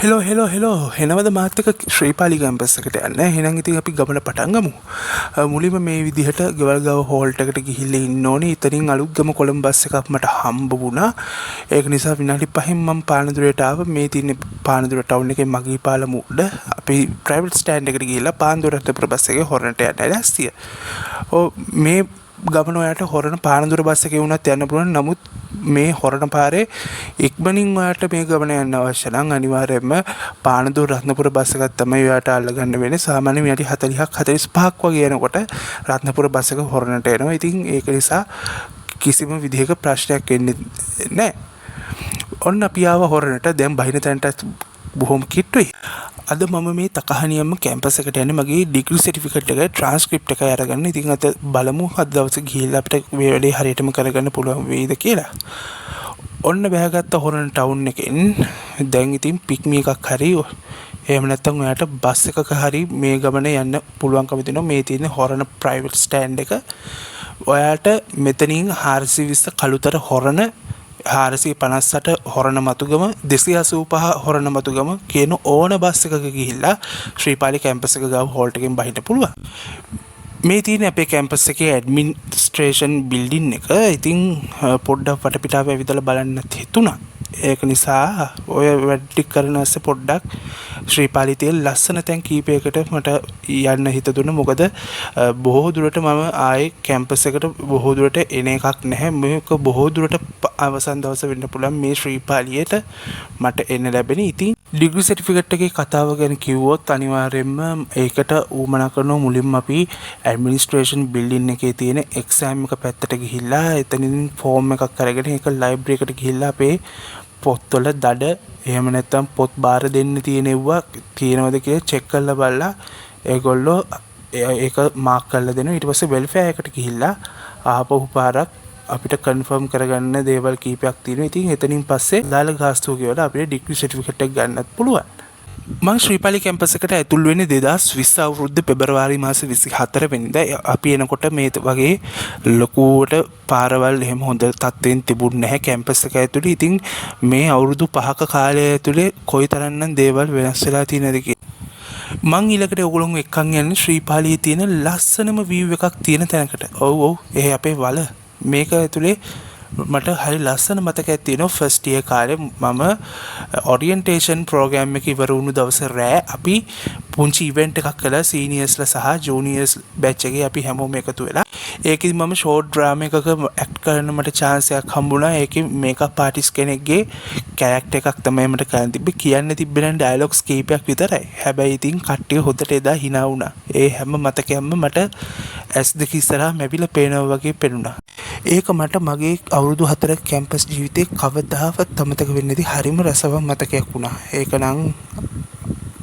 Hello හෙනවද මාත් එක්ක Sripali campus එකට යන්න. එහෙනම් ඉතින් අපි ගමන පටන් ගමු. මුලින්ම මේ විදිහට ගෙවල්ගාව හෝල්ට් එකට ගිහිල්ලා ඉන්න ඕනේ. ඉතින් අලුත්ගම කොළඹ බස් එකක් මට හම්බ වුණා. ඒක නිසා විනාඩි 5න් මම පානදුරේට ආවා. මේ තියෙන පානදුර ටවුන් එකේ මගී පාලම උඩ අපි ප්‍රයිවට් ස්ටෑන්ඩ් එකට ගිහිල්ලා පානදුර රත්නපුර බස් එකේ හොරණට යන්න ලෑස්තිය. මේ ගමන ඔයාලට හොරණ පානදුර බස් එකේ වුණත් යන්න පුළුවන්. නමුත් මේ හොරණ පාරේ ඉක්මනින් ඔයාලට මේ ගමන යන්න අවශ්‍ය නම් අනිවාර්යයෙන්ම පානදුර රත්නපුර බස් එකක් තමයි ඔයාලට අල්ලගන්න වෙන්නේ. සාමාන්‍යයෙන් විනාඩි 40ක් 45ක් වගේ යනකොට රත්නපුර බස් එක හොරණට එනවා. ඉතින් ඒක නිසා කිසිම විදිහක ප්‍රශ්නයක් වෙන්නේ නැහැ. ඔන්න අපි ආව හොරණට. දැන් බහින තැනට බොහොම කිට්ටුයි. අද මම මේ තකහනියම කැම්පස් එකට යන්නේ මගේ ඩිග්‍රී සර්ටිෆිකේට් එකේ ට්‍රාන්ස්ක්‍රිප්ට් එක අරගන්න. ඉතින් අද බලමු අද දවසේ ගිහිල්ලා අපිට මේ වැඩේ හරියටම කරගන්න පුළුවන් වෙයිද කියලා. ඔන්න බෑගත්ත හොරණ ටවුන් එකෙන් දැන් ඉතින් පික්මි එකක් හරි එහෙම නැත්නම් ඔයාලට බස් එකක හරි මේ ගමන යන්න පුළුවන්කම දෙනවා. මේ තියෙන හොරණ ප්‍රයිවට් ස්ටෑන්ඩ් එක. ඔයාලට මෙතනින් 420 කළුතර හොරණ 458 හොරණ මතුගම 285 හොරණ මතුගම කියන ඕන බස් එකක ගිහිල්ලා ශ්‍රීපාලි කැම්පස් එක ගාව හෝල්ට් එකෙන් බහින්න පුළුවන්. මේ තියෙන අපේ කැම්පස් එකේ ඇඩ්මිනිස්ට්‍රේෂන් බිල්ඩින් එක. ඉතින් පොඩ්ඩක් වටපිටාව ඇවිදලා බලන්නත් හිතුණා. ඒක නිසා ඔය වැඩ ටික කරන ඇස්සේ පොඩ්ඩක් ශ්‍රීපාලි තියෙන ලස්සන තැන් කීපයකට මට යන්න හිත දුන්නා. මොකද බොහෝ දුරට මම ආයේ කැම්පස් එකට බොහෝ දුරට එන එකක් නැහැ. මේක බොහෝ දුරට අවසන් දවස වෙන්න පුළුවන් මේ ශ්‍රීපාලියට මට එන්න ලැබෙන. ඉතින් ඩිග්‍රී සර්ටිෆිකේට් එකේ කතාව ගැන කිව්වොත් අනිවාර්යයෙන්ම ඒකට ඌමනා කරන මුලින්ම අපි ඇඩ්මිනිස්ට්‍රේෂන් බිල්ඩින් එකේ තියෙන එක්සෑම් එක පැත්තට ගිහිල්ලා එතනින් ෆෝම් එකක් අරගෙන ඒක ලයිබ්‍රරි එකට ගිහිල්ලා අපේ පොත්වල දඩ එහෙම නැත්නම් පොත් බාර දෙන්න තියෙනවා තියෙනවද කියලා චෙක් කරලා බලලා ඒගොල්ලෝ ඒක මාක් කරලා දෙනවා. ඊට පස්සේ වෙල්ෆෙයාර් එකට ගිහිල්ලා ආපහු පාරක් අපිට කන්ෆර්ම් කරගන්න දේවල් කීපයක් තියෙනවා. ඉතින් එතනින් පස්සේ දාලා ගාස්තුව කියලා අපිට ඩිග්‍රී සර්ටිෆිකේට් එක ගන්නත් පුළුවන්. මම ශ්‍රීපාලි කැම්පස් එකට ඇතුල් වෙන්නේ 2020 අවුරුද්ද පෙබරවාරි මාසේ 24 වෙනිදා. අපි එනකොට මේ වගේ ලොකුවට පාරවල් එහෙම හොඳ තත්ත්වෙන් තිබුණ නැහැ කැම්පස් එක ඇතුලේ. ඉතින් මේ අවුරුදු 5ක කාලය ඇතුලේ කොයිතරම්නම් දේවල් වෙනස් වෙලා තියෙනවද කියලා මං ඊළඟට ඔයගොල්ලෝ එක්කන් යන්නේ ශ්‍රීපාලියේ තියෙන ලස්සනම view එකක් තියෙන තැනකට. ඔව් ඒ අපේ වල මේක ඇතුලේ මට හරි ලස්සන මතකයක් තියෙනවා. ෆස්ට් ඉයර් කාලේ මම ඔරියන්ටේෂන් ප්‍රෝග්‍රෑම් එක ඉවර වුණු දවස් රෑ අපි පුංචි ඉවෙන්ට් එකක් කළා සීනියර්ස්ලා සහ ජූනියර්ස් බැච් එකේ අපි හැමෝම එකතු වෙලා. ඒකෙදි මම ෂෝට් ඩ්‍රාමා එකක ඇක්ට් කරන්න මට chance එකක් හම්බුණා. ඒකේ මේකප් ආටිස්ට් කෙනෙක්ගේ කැරක්ටර් එකක් තමයි මට කරන්න තිබ්බේ. කියන්න තිබ්බේ නම් ඩයලොග්ස් කීපයක් විතරයි. හැබැයි ඉතින් කට්ටිය හොදට එදා hina වුණා. ඒ හැම මතකයක්ම මට ඇස් දෙක ඉස්සරහා මැවිලා පේනවා වගේ පෙනුණා. ඒක මට මගේ අවුරුදු 4 කැම්පස් ජීවිතේ කවදාවත් අමතක වෙන්නේ නැති හරිම රසවත් මතකයක් වුණා. ඒක නම්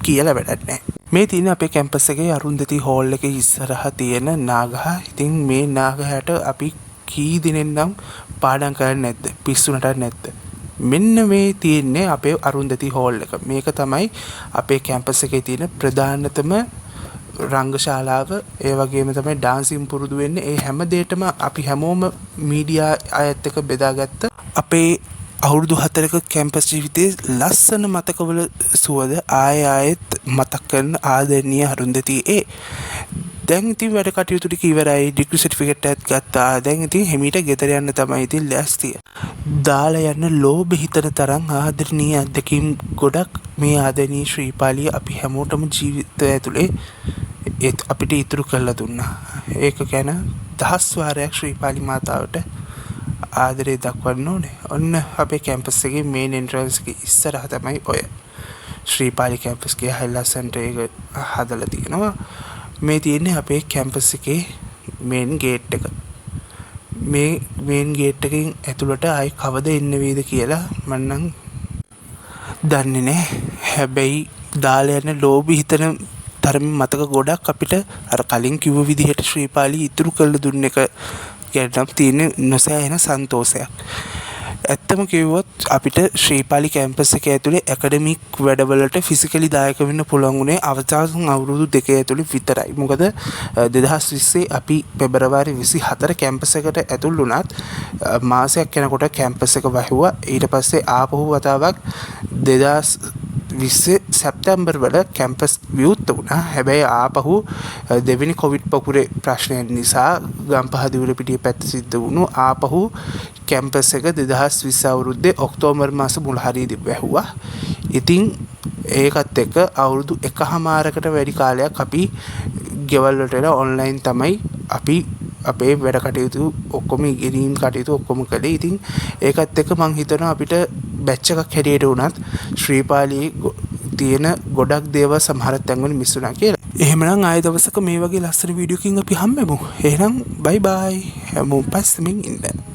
කියලා වැඩක් නැහැ. මේ තියෙන අපේ කැම්පස් එකේ අරුන්දති හෝල් එකේ ඉස්සරහා තියෙන නාගහ. ඉතින් මේ නාගහට අපි කී දිනෙන්නම් පාඩම් කරන්නේ නැද්ද? පිස්සුනට නැද්ද? මෙන්න මේ තියෙන්නේ අපේ අරුන්දති හෝල් එක. මේක තමයි අපේ කැම්පස් එකේ තියෙන ප්‍රධානතම රංගශාලාව. ඒ වගේම තමයි ඩාන්සින් පුරුදු වෙන්නේ. ඒ හැම දෙයකම අපි හැමෝම මීඩියා අයත් එක්ක බෙදාගත්ත අපේ අවුරුදු 4ක කැම්පස් ජීවිතයේ ලස්සන මතකවල සුවද ආයෙත් මතක් කරන ආදරණීය අරුන්දති ඒ. දැන් ඉතින් වැඩ කටයුතු ටික ඉවරයි. ඩිග්‍රී සර්ටිෆිකේට් එකත් ගත්තා. දැන් ඉතින් හිමීට ගෙදර යන්න තමයි ඉතින් ලෑස්තිය. දාලා යන්න ලෝභ හිතන තරම් ආදරණීය අත්දැකීම් ගොඩක් මේ ආදරණීය ශ්‍රීපාලිය අපි හැමෝටම ජීවිතය ඇතුලේ අපිට ඉතුරු කරලා දුන්නා. ඒක ගැන දහස් වාරයක් ශ්‍රීපාලි මාතාවට ආදරේ දක්වන්න ඕනේ. ඔන්න අපේ කැම්පස් එකේ මේන් එන්ට්‍රන්ස් එකේ ඉස්සරහ තමයි ඔය ශ්‍රීපාලි කැම්පස් එකේ හයිලයිට් සෙන්ටර් එක හදලා තියෙනවා. මේ තියෙන්නේ අපේ කැම්පස් එකේ මේන් ගේට් එක. මේ මේන් ගේට් එකෙන් ඇතුළට ආයි කවද එන්න වේද කියලා මම නම් දන්නේ නැහැ. හැබැයි දාලා යන ලෝභ හිතන තරමින් මතක ගොඩක් අපිට අර කලින් කිව්ව විදිහට ශ්‍රීපාලි ඉතුරු කරලා දුන්න එක ගැන තියෙන නොසෑහෙන සන්තෝෂයක්. ඇත්තම කිව්වොත් අපිට ශ්‍රීපාලි කැම්පස් එකේ ඇතුලේ ඇකඩමික් වැඩවලට ෆිසිකලි දායක වෙන්න පුළුවන් උනේ අවසාන අවුරුදු 2 ඇතුලේ විතරයි. මොකද 2020 අපි පෙබරවාරි 24 කැම්පස් එකට ඇතුල් වුණත් මාසයක් යනකොට කැම්පස් එක වැහුවා. ඊට පස්සේ ආපහු වතාවක් 2000 සැප්තැම්බර් වල කැම්පස් විවෘත වුණා. හැබැයි ආපහු දෙවෙනි කොවිඩ් පකුරේ ප්‍රශ්නයන් නිසා ගම්පහ දිවුලපිටිය පැත්ත සිද්ධ වුණු ආපහු කැම්පස් එක 2020 අවුරුද්දේ ඔක්තෝබර් මාස මුල හරියදී වැහුවා. ඉතින් ඒකත් එක්ක අවුරුදු 1කමාරකට වැඩි කාලයක් අපි ගෙවල් වලට එලා ඔන්ලයින් තමයි අපි අපේ වැඩ කටයුතු ඔක්කොම ඉගෙනීම් කටයුතු ඔක්කොම කළේ. ඉතින් ඒකත් එක්ක මං හිතනවා අපිට බැච් එකක් හැටියට උනත් ශ්‍රීපාලියේ තියෙන ගොඩක් දේවල් සමහර තැන්වල මිස් වුණා කියලා. එහෙමනම් ආයෙ දවසක මේ වගේ ලස්සන වීඩියෝකින් අපි හම්බෙමු. එහෙනම් බයි බයි. හැමෝම පස්සෙමින් ඉන්න.